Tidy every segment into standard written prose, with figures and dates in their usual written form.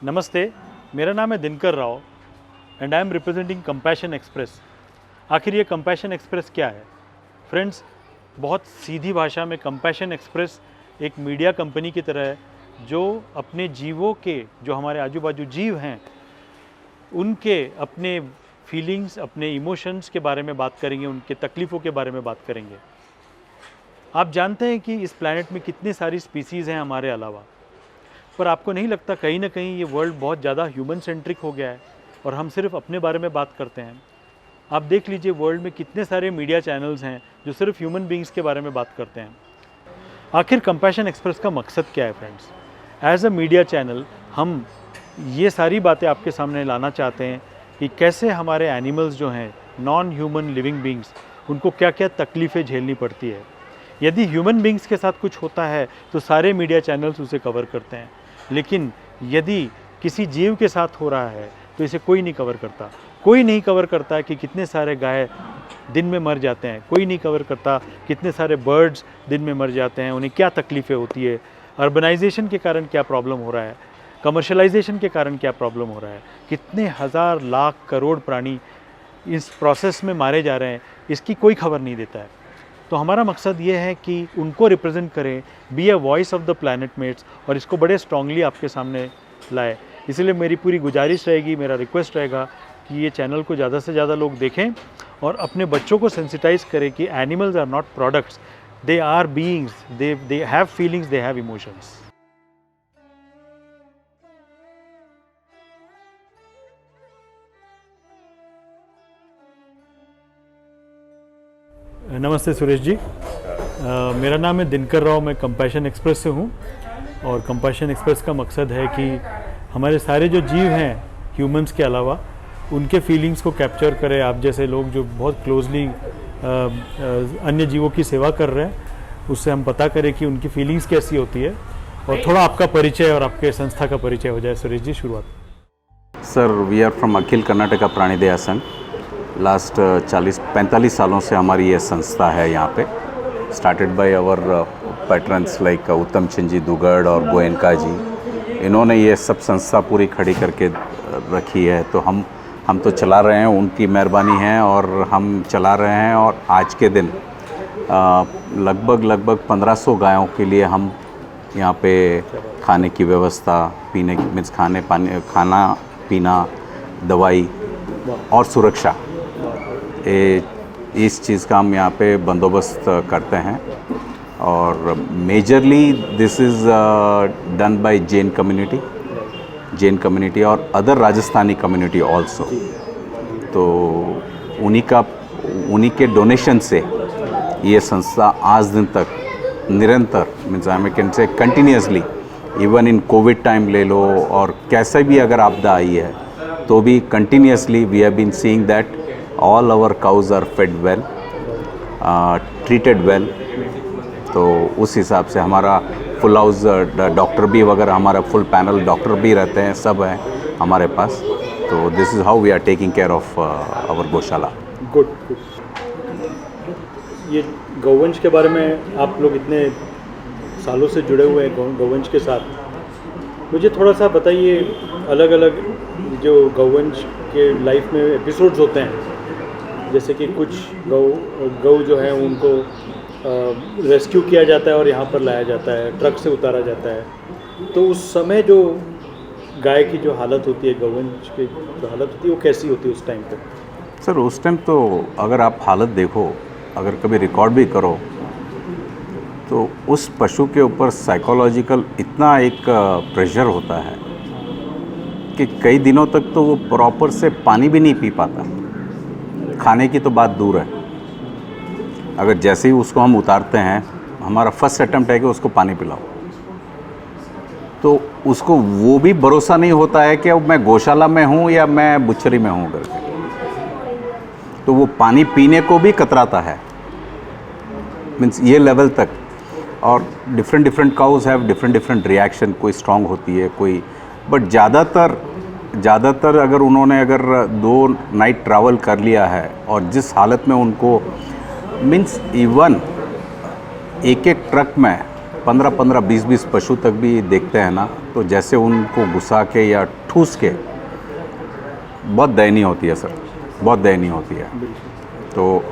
नमस्ते, मेरा नाम है Dinkar Rao and I am representing compassion express. आखिर ये कंपैशन एक्सप्रेस क्या है? फ्रेंड्स, बहुत सीधी भाषा में कंपैशन एक्सप्रेस एक मीडिया कंपनी की तरह है जो अपने जीवों के, जो हमारे आजू बाजू जीव हैं, उनके अपने फीलिंग्स, अपने इमोशंस के बारे में बात करेंगे, उनके तकलीफ़ों के बारे में बात करेंगे। आप जानते हैं कि इस प्लैनेट में कितनी सारी स्पीसीज़ हैं हमारे अलावा, पर आपको नहीं लगता कहीं ना कहीं ये वर्ल्ड बहुत ज़्यादा ह्यूमन सेंट्रिक हो गया है और हम सिर्फ अपने बारे में बात करते हैं? आप देख लीजिए वर्ल्ड में कितने सारे मीडिया चैनल्स हैं जो सिर्फ ह्यूमन बींग्स के बारे में बात करते हैं। आखिर कंपैशन एक्सप्रेस का मकसद क्या है friends? As a media channel हम ये सारी बातें आपके सामने लाना चाहते हैं कि कैसे हमारे एनिमल्स जो हैं, नॉन ह्यूमन लिविंग बींग्स, उनको क्या क्या तकलीफ़ें झेलनी पड़ती है। यदि ह्यूमन बींग्स के साथ कुछ होता है तो सारे मीडिया चैनल्स उसे कवर करते हैं, लेकिन यदि किसी जीव के साथ हो रहा है तो इसे कोई नहीं कवर करता। कोई नहीं कवर करता कि कितने सारे गाय दिन में मर जाते हैं, कोई नहीं कवर करता कितने सारे बर्ड्स दिन में मर जाते हैं, उन्हें क्या तकलीफ़ें होती है, अर्बनाइजेशन के कारण क्या प्रॉब्लम हो रहा है, कमर्शलाइजेशन के कारण क्या प्रॉब्लम हो रहा है, कितने हज़ार लाख करोड़ प्राणी इस प्रोसेस में मारे जा रहे हैं, इसकी कोई खबर नहीं देता है। तो हमारा मकसद ये है कि उनको रिप्रेजेंट करें, be a voice of the planet mates, और इसको बड़े स्ट्रांगली आपके सामने लाए। इसलिए मेरी पूरी गुजारिश रहेगी, मेरा रिक्वेस्ट रहेगा कि ये चैनल को ज़्यादा से ज़्यादा लोग देखें और अपने बच्चों को सेंसिटाइज करें कि animals are not products, they are beings, they have feelings, they have emotions. नमस्ते सुरेश जी, मेरा नाम है दिनकर राव, मैं कंपैशन एक्सप्रेस से हूँ और कंपैशन एक्सप्रेस का मकसद है कि हमारे सारे जो जीव हैं ह्यूमंस के अलावा, उनके फीलिंग्स को कैप्चर करें। आप जैसे लोग जो बहुत क्लोजली अन्य जीवों की सेवा कर रहे हैं, उससे हम पता करें कि उनकी फीलिंग्स कैसी होती है और थोड़ा आपका परिचय और आपके संस्था का परिचय हो जाए। सुरेश जी, शुरुआत। सर, वी आर फ्रॉम अखिल कर्नाटका प्राणी दया संघ। लास्ट 40-45 सालों से हमारी ये संस्था है यहाँ पे। स्टार्टेड बाय आवर पैट्रन्स लाइक उत्तम चंद जी दुगड़ और गोयनका जी। इन्होंने ये सब संस्था पूरी खड़ी करके रखी है, तो हम तो चला रहे हैं, उनकी मेहरबानी है और हम चला रहे हैं। और आज के दिन लगभग 1500 गायों के लिए हम यहाँ पे खाने की व्यवस्था, पीने की मीन्स खाना पीना, दवाई और सुरक्षा, इस चीज़ का हम यहाँ पे बंदोबस्त करते हैं। और majorly this is done by Jain community और अदर राजस्थानी कम्युनिटी ऑल्सो। तो उन्हीं के डोनेशन से ये संस्था आज दिन तक निरंतर, means I can say continuously, even in Covid time ले लो और कैसे भी अगर आपदा आई है तो भी continuously we have been seeing that all our cows are fed well, treated well। तो उस हिसाब से हमारा फुल हाउस डॉक्टर भी वगैरह, हमारा फुल पैनल डॉक्टर भी रहते हैं, सब हैं हमारे पास। तो this is how we are taking care of our gaushala. Good. ये गौवंश के बारे में आप लोग इतने सालों से जुड़े हुए हैं गौवंश के साथ, मुझे थोड़ा सा बताइए। अलग अलग जो गौवंश के लाइफ में एपिसोड्स होते हैं, जैसे कि कुछ गौ जो है उनको रेस्क्यू किया जाता है और यहाँ पर लाया जाता है, ट्रक से उतारा जाता है, तो उस समय जो गाय की जो हालत होती है, गौवंश की जो हालत होती है, वो कैसी होती है उस टाइम पे? सर, उस टाइम तो अगर आप हालत देखो, अगर कभी रिकॉर्ड भी करो, तो उस पशु के ऊपर साइकोलॉजिकल इतना एक प्रेशर होता है कि कई दिनों तक तो वो प्रॉपर से पानी भी नहीं पी पाता। खाने की तो बात दूर है, अगर जैसे ही उसको हम उतारते हैं, हमारा फर्स्ट अटेम्प्ट है कि उसको पानी पिलाओ, तो उसको वो भी भरोसा नहीं होता है कि अब मैं गौशाला में हूँ या मैं बुचरी में हूँ करके। तो वो पानी पीने को भी कतराता है, मीन्स ये लेवल तक। और different cows have different reaction, कोई स्ट्रांग होती है, कोई, बट ज़्यादातर अगर उन्होंने 2 नाइट ट्रैवल कर लिया है और जिस हालत में उनको, मीन्स इवन एक ट्रक में 15-15, 20-20 पशु तक भी देखते हैं ना, तो जैसे उनको घुसा के या ठूस के, बहुत दयनीय होती है सर, बहुत दयनीय होती है। तो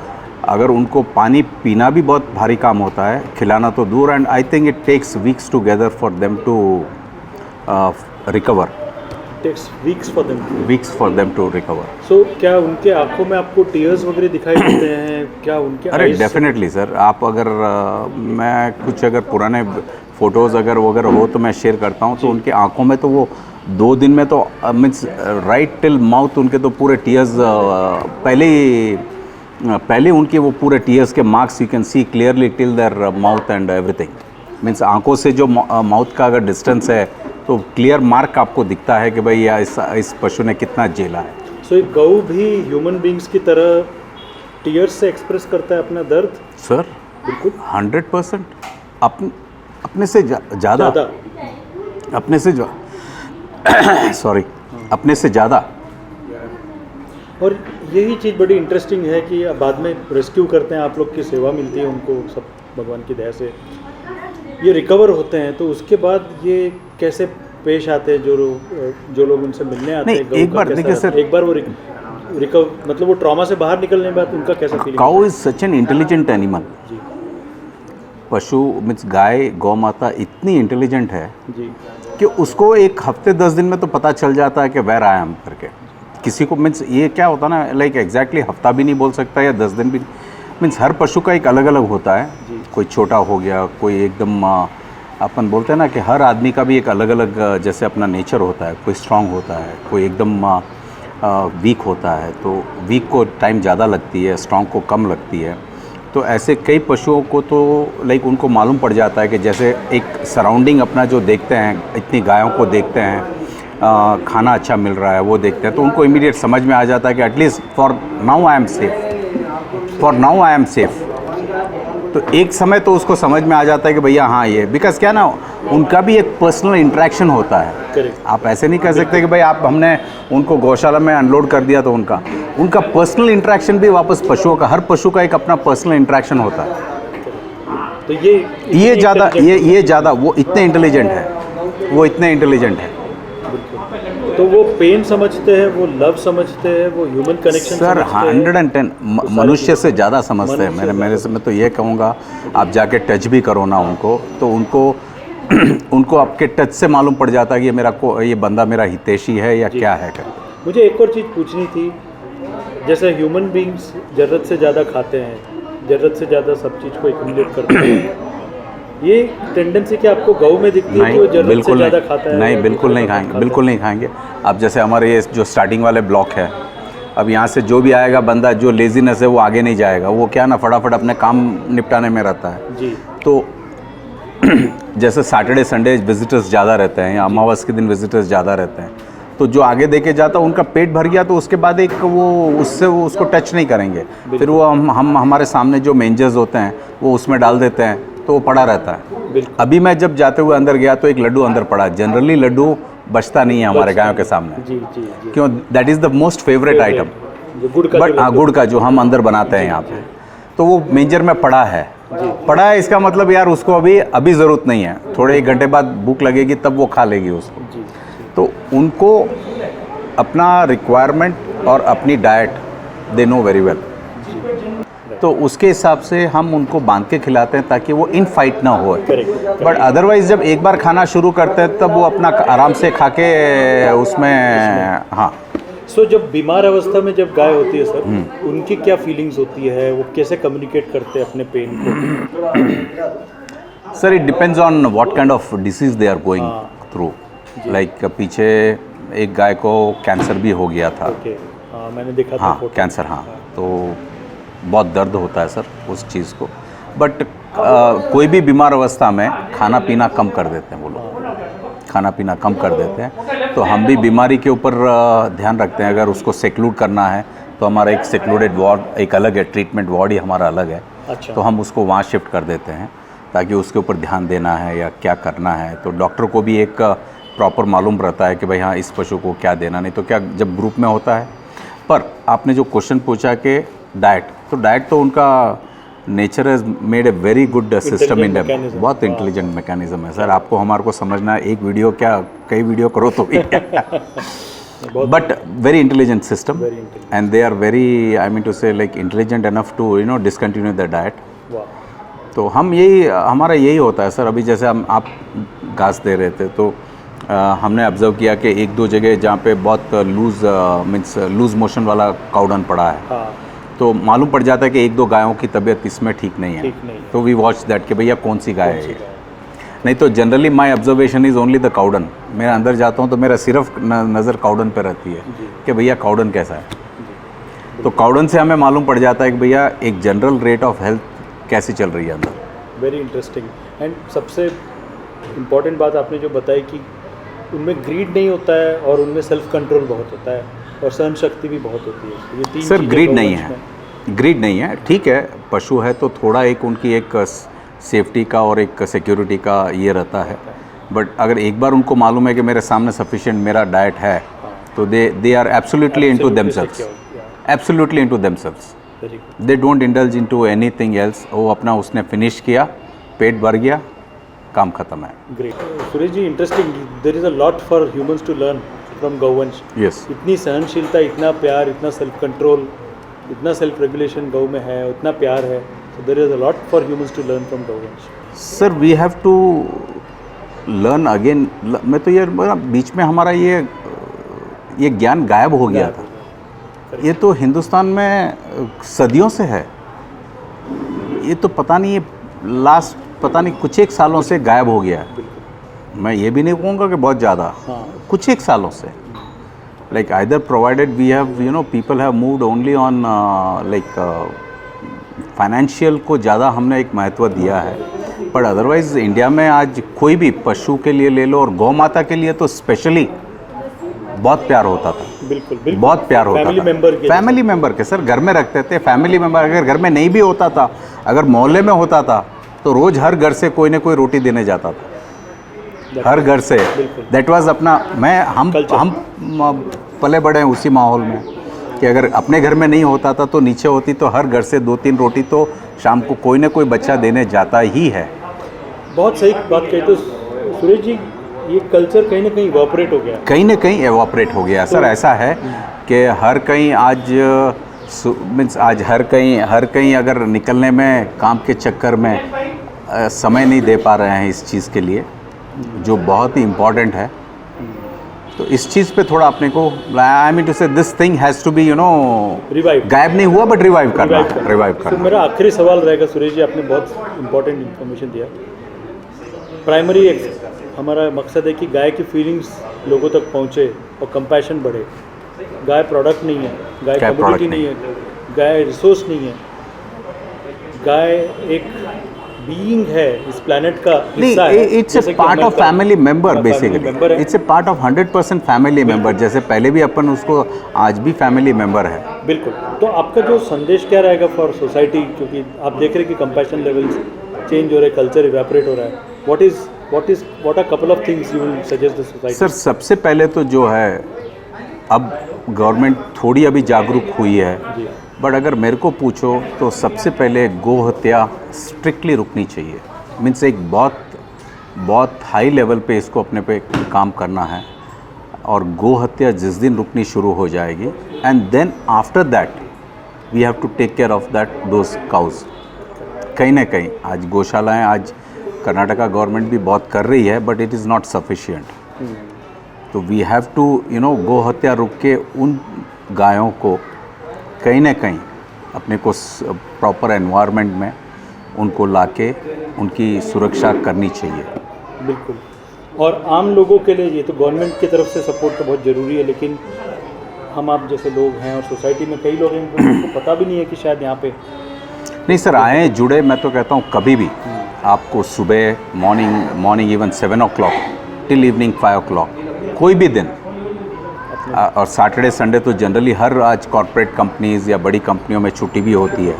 अगर उनको पानी पीना भी बहुत भारी काम होता है, खिलाना तो दूर, and I think it takes weeks together for them to recover, takes weeks for them to recover. So क्या उनके आंखों में आपको टीयर्स वगैरह दिखाई देते हैं? क्या उनके अरे डेफिनेटली सर, आप अगर मैं कुछ अगर पुराने फ़ोटोज़ अगर वगैरह हो तो मैं शेयर करता हूँ, तो उनके आंखों में तो वो 2 दिन में तो मीन्स राइट टिल माउथ उनके तो पूरे टीयर्स पहले उनके वो पूरे टीयर्स के marks you can see clearly till their mouth and everything. Means आंखों से जो माउथ का अगर डिस्टेंस है तो क्लियर मार्क आपको दिखता है कि भाई इस पशु ने कितना झेला है। सो एक गऊ भी ह्यूमन बींग्स की तरह टीयर्स से एक्सप्रेस करता है अपना दर्द? सर बिल्कुल 100%, अपने से ज़्यादा, अपने से सॉरी, अपने से ज़्यादा। और यही चीज़ बड़ी इंटरेस्टिंग है कि बाद में रेस्क्यू करते हैं, आप लोग की सेवा मिलती है उनको, सब भगवान की दया से ये रिकवर होते हैं, तो उसके बाद ये कैसे पेश आते हैं जो लोग उनसे मिलने आते हैं? एक बार देखिए सर, एक बार वो रिकवर मतलब वो ट्रॉमा से बाहर निकलने के बाद उनका कैसा feeling? Cow is such an intelligent animal. पशु मीन्स गाय, गौ माता इतनी इंटेलिजेंट है जी कि उसको एक हफ्ते 10 दिन में तो पता चल जाता है कि वेयर आई एम करके। किसी को मीन्स ये क्या होता है ना, लाइक एग्जैक्टली हफ्ता भी नहीं बोल सकता या 10 दिन भी, मीन्स हर पशु का एक अलग अलग होता है। कोई छोटा हो गया, कोई एकदम अपन बोलते हैं ना कि हर आदमी का भी एक अलग अलग जैसे अपना नेचर होता है, कोई स्ट्रांग होता है, कोई एकदम वीक होता है, तो वीक को टाइम ज़्यादा लगती है, स्ट्रांग को कम लगती है। तो ऐसे कई पशुओं को तो लाइक उनको मालूम पड़ जाता है कि जैसे एक सराउंडिंग अपना जो देखते हैं, इतनी गायों को देखते हैं, खाना अच्छा मिल रहा है वो देखते हैं, तो उनको इमीडिएट समझ में आ जाता है कि at least for now I am safe, for now I am safe. तो एक समय तो उसको समझ में आ जाता है कि भैया हाँ ये, बिकॉज क्या ना, उनका भी एक पर्सनल इंटरेक्शन होता है। Correct. आप ऐसे नहीं कह सकते कि भाई आप हमने उनको गौशाला में अनलोड कर दिया तो उनका पर्सनल इंटरेक्शन भी वापस पशुओं का, हर पशु का एक अपना पर्सनल इंटरेक्शन होता है। तो ये ज़्यादा वो इतने इंटेलिजेंट है, वो इतने इंटेलिजेंट है। तो वो पेन समझते हैं, वो लव समझते हैं, वो ह्यूमन कनेक्शन सर 110 मनुष्य से ज़्यादा समझते हैं। मेरे से मैं तो ये कहूँगा, आप जाके टच भी करो ना उनको, तो उनको आपके टच से मालूम पड़ जाता है कि ये बंदा मेरा हितैषी है या क्या है। मुझे एक और चीज़ पूछनी थी, जैसे ह्यूमन बींग्स ज़रूरत से ज़्यादा खाते हैं, ज़रूरत से ज़्यादा सब चीज़ को एक्युमुलेट करते हैं, ये टेंडेंसी क्या आपको गऊ में दिखती है कि वो जरूरत से ज़्यादा खाता है? नहीं, बिल्कुल नहीं खाएंगे, बिल्कुल नहीं खाएंगे। अब जैसे हमारे ये जो स्टार्टिंग वाले ब्लॉक है, अब यहाँ से जो भी आएगा बंदा, जो लेजीनेस है वो आगे नहीं जाएगा, वो क्या ना फटाफट अपने काम निपटाने में रहता है जी। तो जैसे सैटरडे संडे विजिटर्स ज़्यादा रहते हैं या अमावस के दिन विजिटर्स ज़्यादा रहते हैं, तो जो आगे देके जाता है उनका पेट भर गया तो उसके बाद एक वो उसको टच नहीं करेंगे, फिर वो हम हमारे सामने जो मेंजर्स होते हैं वो उसमें डाल देते हैं, तो वो पड़ा रहता है। अभी मैं जब जाते हुए अंदर गया तो एक लड्डू अंदर पड़ा। जनरली लड्डू बचता नहीं है हमारे गायों के सामने, जी। क्यों? That is the most favourite item, but हाँ, गुड़ का जो हम अंदर बनाते हैं यहाँ पे, तो वो मेंजर में पड़ा है। इसका मतलब यार उसको अभी ज़रूरत नहीं है, थोड़े 1 घंटे बाद भूख लगेगी तब वो खा लेगी उसको। तो उनको अपना रिक्वायरमेंट और अपनी diet they know very well, तो उसके हिसाब से हम उनको बांध के खिलाते हैं ताकि वो इन फाइट ना हो। बट अदरवाइज जब एक बार खाना शुरू करते हैं तब वो अपना आराम से खा के उसमें हाँ। सो जब बीमार अवस्था में जब गाय होती है सर, उनकी क्या फीलिंग्स होती है, वो कैसे कम्युनिकेट करते हैं अपने पेन को? Sir it depends on what kind of disease they are going through. Like पीछे एक गाय को कैंसर भी हो गया था। मैंने देखा था। हाँ, कैंसर, हाँ, तो बहुत दर्द होता है सर उस चीज़ को। बट कोई भी बीमार अवस्था में खाना पीना कम कर देते हैं वो लोग, खाना पीना कम कर देते हैं। तो हम भी बीमारी के ऊपर ध्यान रखते हैं। अगर उसको सेक्लूड करना है तो हमारा एक सेक्लूडेड वार्ड एक अलग है, ट्रीटमेंट वार्ड ही हमारा अलग है। अच्छा। तो हम उसको वहाँ शिफ्ट कर देते हैं ताकि उसके ऊपर ध्यान देना है या क्या करना है। तो डॉक्टर को भी एक प्रॉपर मालूम रहता है कि भाई हाँ इस पशु को क्या देना, नहीं तो क्या जब ग्रुप में होता है। पर आपने जो क्वेश्चन पूछा कि डाइट, तो डाइट तो उनका nature has made a very good system in mechanism. बहुत इंटेलिजेंट मैकेनिज्म है सर। आपको हमारे को समझना है, एक वीडियो क्या कई वीडियो करो तो भी but very intelligent system Very intelligent. And they are very, I mean to say like intelligent enough to discontinue the diet. वाह, तो हम यही, हमारा यही होता है सर। अभी जैसे आप घास दे रहे थे तो हमने ऑब्जर्व किया कि एक दो जगह जहाँ पे बहुत लूज मोशन वाला काउडन पड़ा है, हाँ, तो मालूम पड़ जाता है कि एक दो गायों की तबीयत इसमें ठीक नहीं है। ठीक नहीं है। तो वी वॉच दैट कि भैया कौन सी गाय है ये। नहीं तो generally my observation is only the cow dung. मैं अंदर जाता हूँ तो मेरा सिर्फ नज़र काउडन पे रहती है कि भैया काउडन कैसा है। तो काउडन से हमें मालूम पड़ जाता है कि भैया एक जनरल रेट ऑफ हेल्थ कैसी चल रही है अंदर। Very interesting. एंड सबसे इम्पॉर्टेंट बात आपने जो बताई कि उनमें ग्रीड नहीं होता है और उनमें सेल्फ कंट्रोल बहुत होता है और सहन शक्ति भी बहुत होती है। ये तीन सर चीज़ें ग्रीड नहीं गौवंश है, में। ग्रीड नहीं है, ठीक है। पशु है तो थोड़ा एक उनकी एक सेफ्टी का और एक सिक्योरिटी का ये रहता है, बट अगर एक बार उनको मालूम है कि मेरे सामने सफिशिएंट मेरा डाइट है तो they are absolutely into themselves, absolutely into themselves. Very good. They don't indulge into anything else. वो अपना उसने फिनिश किया, पेट भर गया, काम खत्म है। Great Suresh ji, interesting. There is a lot for humans to learn from गौवंश। यस इतनी सहनशीलता, इतना प्यार, इतना सेल्फ कंट्रोल, इतना सेल्फ रेगुलेशन गौ में है, उतना प्यार है। So there is a lot for humans to learn from गौवंश। Sir we have to learn again. मैं तो ये बीच में हमारा ये ज्ञान गायब हो गया था। ये तो हिंदुस्तान में सदियों से है। ये तो पता नहीं, ये लास्ट पता नहीं कुछ एक सालों से गायब हो गया है। मैं ये भी नहीं कहूँगा कि बहुत ज़्यादा, हाँ, कुछ एक सालों से। Like either provided we have people have moved only on like financial को ज़्यादा हमने एक महत्व दिया है, पर अदरवाइज़ इंडिया में आज कोई भी पशु के लिए ले लो और गौ माता के लिए तो स्पेशली बहुत प्यार होता था। बिल्कुल बिल्कुल। बहुत प्यार होता फैमिली था। मेंबर के फैमिली मेंबर के सर घर में रखते थे। फैमिली मेंबर अगर घर में नहीं भी होता था, अगर मोहल्ले में होता था तो रोज़ हर घर से कोई ना कोई रोटी देने जाता था, हर घर से। बिल्कुल। दैट वाज अपना, हम पले बड़े हैं उसी माहौल में कि अगर अपने घर में नहीं होता था तो नीचे होती तो हर घर से 2-3 रोटी तो शाम को कोई ना कोई बच्चा देने जाता ही है। बहुत सही बात कही। तो सुरेश जी, ये कल्चर कहीं ना कहीं इवॉपरेट हो गया। कहीं ना कहीं एवॉपरेट हो गया सर। ऐसा है कि हर कहीं आज मीन्स आज हर कहीं अगर निकलने में काम के चक्कर में समय नहीं दे पा रहे हैं इस चीज़ के लिए, जो बहुत ही इम्पॉर्टेंट है। तो इस चीज़ पे थोड़ा अपने को, I mean to say this thing has to be revive. गायब नहीं हुआ बट रिवाइव करना। तो मेरा आखिरी सवाल रहेगा सुरेश जी, आपने बहुत इंपॉर्टेंट इन्फॉर्मेशन दिया। प्राइमरी हमारा मकसद है कि गाय की फीलिंग्स लोगों तक पहुंचे और कंपैशन बढ़े। गाय प्रोडक्ट नहीं है, गाय कमोडिटी नहीं है, गाय रिसोर्स नहीं है, गाय एक बीइंग है, इस प्लैनेट का हिस्सा है। It's a part of family member basically. It's a part of 100% family member. जैसे पहले भी अपन उसको, आज भी फैमिली मेंबर है। बिल्कुल। तो आपका जो संदेश क्या रहेगा फॉर सोसाइटी, क्योंकि आप देख रहे हैं कि कंपैशन लेवल्स चेंज हो रहे हैं, कल्चर इवेपोरेट हो रहा है। what are couple of things you will suggest the society? Sir सबसे पहले तो जो है, अब गवर्नमेंट थोड़ी अभी जागरूक हुई है, बट अगर मेरे को पूछो तो सबसे पहले गो हत्या स्ट्रिक्टली रुकनी चाहिए। मीन्स एक बहुत हाई लेवल पे इसको अपने पे काम करना है, और गो हत्या जिस दिन रुकनी शुरू हो जाएगी, and then after that we have to take care of those cows. कहीं ना कहीं आज गौशालाएँ, आज कर्नाटका गवर्नमेंट भी बहुत कर रही है, but it is not sufficient. तो वी हैव टू गो हत्या रुक के उन गायों को कहीं ना कहीं अपने को प्रॉपर एनवायरनमेंट में उनको लाके उनकी सुरक्षा करनी चाहिए। बिल्कुल। और आम लोगों के लिए ये तो गवर्नमेंट की तरफ से सपोर्ट तो बहुत ज़रूरी है, लेकिन हम आप जैसे लोग हैं और सोसाइटी में कई लोग हैं उनको पता भी नहीं है कि शायद यहाँ पे नहीं सर आए जुड़े। मैं तो कहता हूँ कभी भी आपको सुबह morning even 7 o'clock till evening 5 o'clock कोई भी दिन, और सैटरडे संडे तो जनरली हर आज कॉर्पोरेट कंपनीज़ या बड़ी कंपनियों में छुट्टी भी होती है।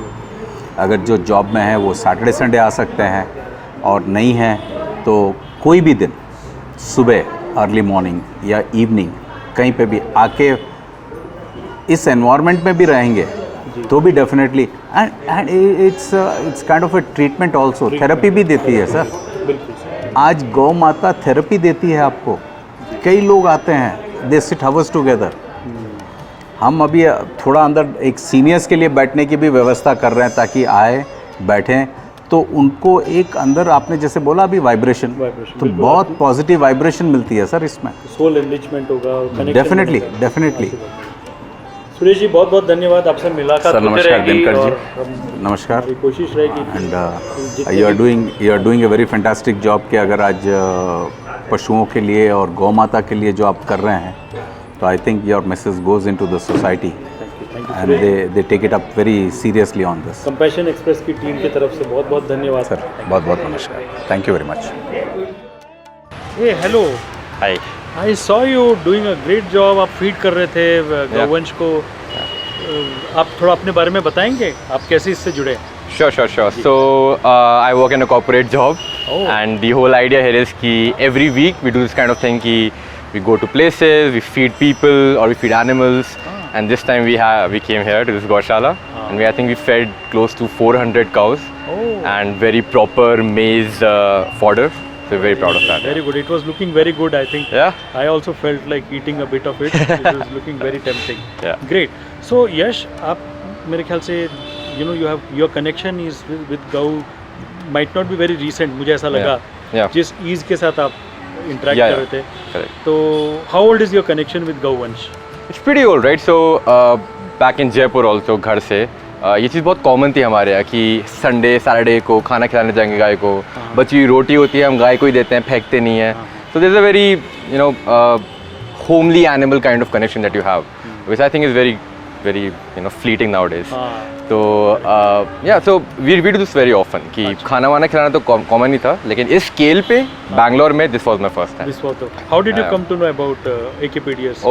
अगर जो जॉब में है वो सैटरडे संडे आ सकते हैं, और नहीं है तो कोई भी दिन सुबह अर्ली मॉर्निंग या इवनिंग कहीं पे भी आके इस एनवायरनमेंट में भी रहेंगे तो भी definitely and it's kind of a treatment also, therapy भी देती है सर। बिल्कुल सर। आज गौ माता थेरेपी देती है आपको। कई लोग आते हैं, दे सिट हावर्स टुगेदर। हम अभी थोड़ा अंदर एक सीनियर्स के लिए बैठने की भी व्यवस्था कर रहे हैं ताकि आए बैठें, तो उनको एक अंदर आपने जैसे बोला अभी वाइब्रेशन, तो बहुत पॉजिटिव वाइब्रेशन मिलती है सर इसमें। सोल एनरिचमेंट होगा, डेफिनेटली डेफिनेटली। सुरेश जी बहुत बहुत धन्यवाद, आपसे मुलाकात सर होती नमस्कार रहेगी दिनकर और जी, नमस्कार। हमारी कोशिश रहेगी and you are doing a very fantastic job कि अगर आज पशुओं के लिए और गौ माता के लिए जो आप कर रहे हैं, तो I think your message goes into the society and they take it up very seriously on this. Compassion Express की टीम की तरफ से बहुत बहुत धन्यवाद सर बहुत बहुत नमस्कार, thank you very much. A hello, hi. I saw you doing a great job, आप फीड कर रहे थे गौवंश को। आप थोड़ा अपने बारे में बताएंगे, आप कैसे इससे जुड़े? Sure. So I work in a corporate job, and the whole idea here is कि every week we do this kind of thing कि we go to places, we feed people or we feed animals, and this time we came here to this Gaushala, and I think we fed close to 400 cows, and very proper maize fodder. So very proud of that. Very good. It was looking very good, I think. Yeah. I also felt like eating a bit of it. It was looking very tempting. Yeah. Great. So Yash, आप मेरे ख्याल से you have your connection is with gau might not be very recent. मुझे ऐसा लगा Yeah. जिस ease के साथ आप interact Yeah, कर रहे थे. Correct. तो how old is your connection with गौवंश? It's pretty old, right? So back in Jaipur also घर से ये चीज़ बहुत कॉमन थी हमारे यहाँ कि संडे सैटरडे को खाना खिलाने जाएंगे गाय को, बची हुई रोटी होती है हम गाय को ही देते हैं, फेंकते नहीं है। So there is a very homely animal kind of connection that you have, which I think is very fleeting nowadays. तो या so we do this very often कि खाना वाना खिलाना तो कॉमन ही था, लेकिन इस स्केल पे बैंगलोर में this was my first time. This was the. How did you come to know about AKPDS?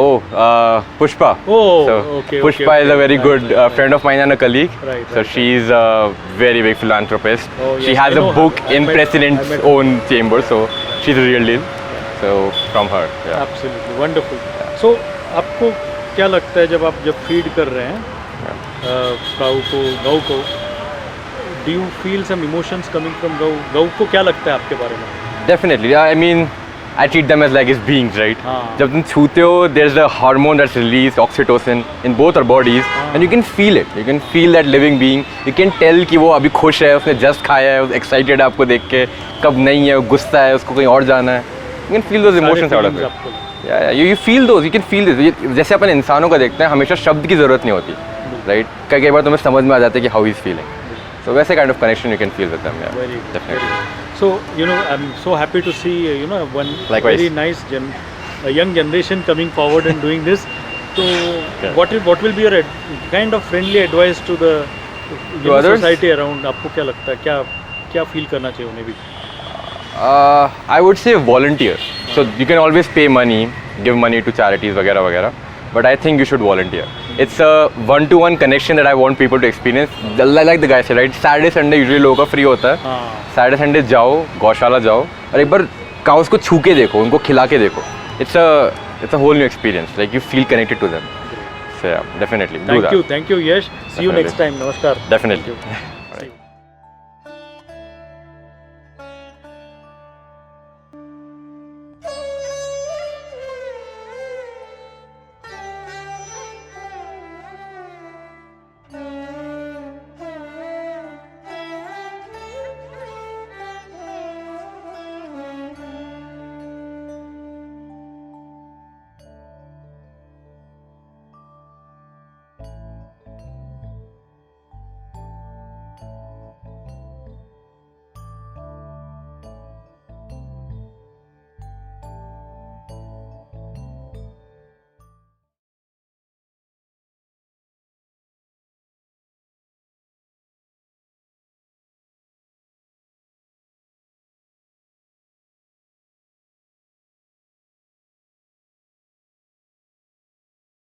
Pushpa. Okay. Pushpa is a very good friend of mine and a colleague. Right. So she's a very big philanthropist. Oh, yes, She has I a know book her. I in met her. President's I met her. own chamber, so she's a real deal. So from her, yeah. Absolutely wonderful. So आपको क्या लगता है जब feed कर रहे हैं गौ को, do you feel some emotions coming from गौ को क्या लगता है आपके बारे में? Definitely. Yeah, I mean, I treat them as like as beings, right? हाँ. जब तुम छूते हो, there's a hormone that's released, oxytocin, in both our bodies, and you can feel it. You can feel that living being. You can tell कि वो अभी खुश है, उसने just खाया है, वो excited है आपको देख के, कब नहीं है, वो गुस्सा है, उसको कहीं और जाना है. You can feel those emotions out of it. Yeah, you feel those. You can feel this. जैसे अपन इंसानों को देखते हैं, हमेशा शब्द की ज़रूरत नहीं होती, right? कई बार तुम्हें समझ में आ जाता है कि how he's feeling. So वैसे kind of connection you can feel with them, yeah. Very good. Definitely. So I'm so happy to see one Likewise. very nice young generation coming forward and doing this. So what will be your kind of friendly advice to the others? society around? आपको क्या लगता है, क्या feel करना चाहिए उन्हें भी? I would say volunteer. So you can always pay money, give money to charities वगैरह, but I think you should volunteer. It's a one-to-one connection that I want people to experience. Like the guy said, right? Saturday, Sunday usually लोगों का free होता है. Saturday, Sunday जाओ, गौशाला जाओ और एक बार cows को छू के देखो, उनको खिला के देखो. It's a whole new experience. Like you feel connected to them. So yeah, definitely do that. Thank you, Yash. See you Definitely. next time. Namaskar. Definitely. Thank you.